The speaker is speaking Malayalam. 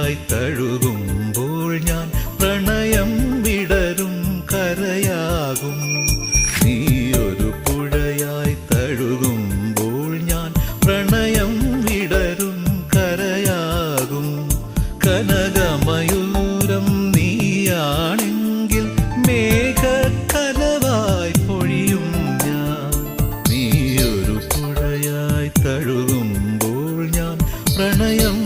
പുഴയായി തഴുകുമ്പോൾ ഞാൻ പ്രണയം വിടരും കരയാകും. നീയൊരു പുഴയായി തഴുകുമ്പോൾ ഞാൻ പ്രണയം വിടരും കരയാകും. കനകമയൂരം നീയാണെങ്കിൽ മേഘക്കനവായി പൊഴിയും ഞാൻ. നീയൊരു പുഴയായി തഴുകുമ്പോൾ ഞാൻ പ്രണയം